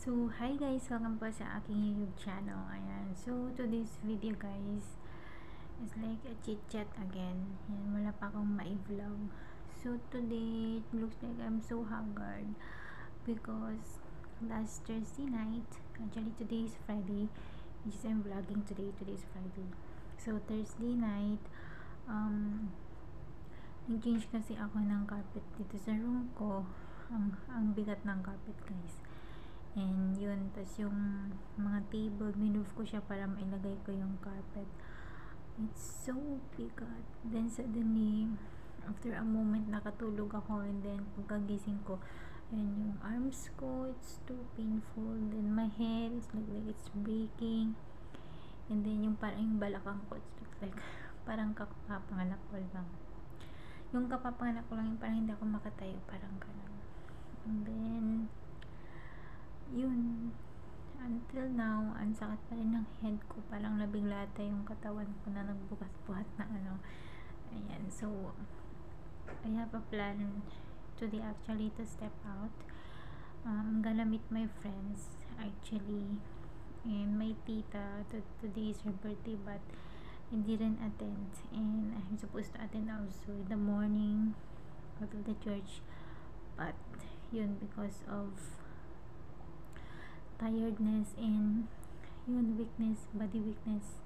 So, hi guys! Welcome po sa aking YouTube channel. Ayan. So, today's video guys is like a chit-chat again. Ayan, wala pa akong ma-vlog. So, today, it looks like I'm so haggard because last Thursday night, actually today is Friday, which is I'm vlogging today. Today is Friday. So, Thursday night, nag-change kasi ako ng carpet dito sa room ko. Ang bigat ng carpet guys. And yun, tas yung mga table, minove ko siya para mailagay ko yung carpet. It's so bigat. Then suddenly, after a moment, nakatulog ako, and then pagkagising ko, and yung arms ko, it's too painful. Then my head, it's like it's breaking. And then yung parang yung balakang ko, it's like parang kapapanganak ko lang. Yung kapapanganak ko lang, yung parang hindi ako makatayo, parang ganun. And then yun, until now, ang sakit pa rin ng head ko, parang nabiglata yung katawan ko na nagbukas-buhat na ano. Ayan, so I have a plan today actually to step out. I'm gonna meet my friends actually, and my tita, today is her birthday, but I didn't attend, and I'm supposed to attend also in the morning, go to the church, but yun, because of tiredness and yun, weakness, body weakness,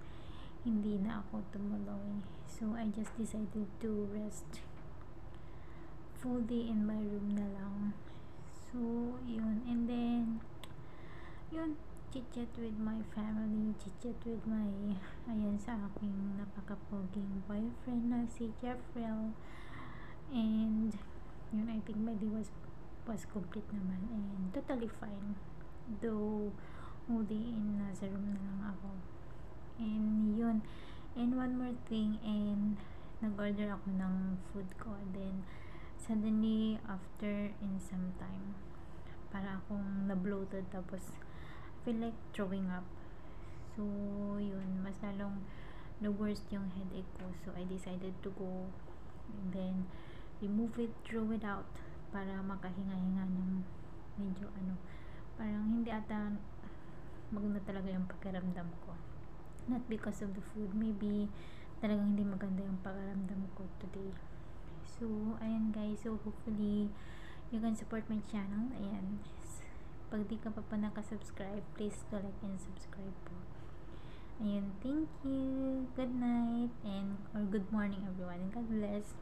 hindi na ako tumuloy. So I just decided to rest full day in my room na lang. So yun, and then yun, chit-chat with my family, chit-chat with my, ayan, sa aking napakapoging boyfriend na si Jeffrel. And yun, I think my day was complete naman and totally fine, though whole day in nasa room na lang ako. And yun, and one more thing, and nag-order ako ng food ko, then suddenly after in some time, para akong na-bloated, tapos I feel like throwing up. So yun, mas lalong na-worst yung headache ko, so I decided to go and then remove it, throw it out, para makahinga-hinga ng medyo ano, parang hindi ata maganda talaga yung pakiramdam ko, not because of the food, maybe talagang hindi maganda yung pakiramdam ko today. So ayan guys, so hopefully you can support my channel. Ayan, pag di ka pa nakasubscribe, please do like and subscribe po. Ayan, thank you, good night, and or good morning everyone, and God bless.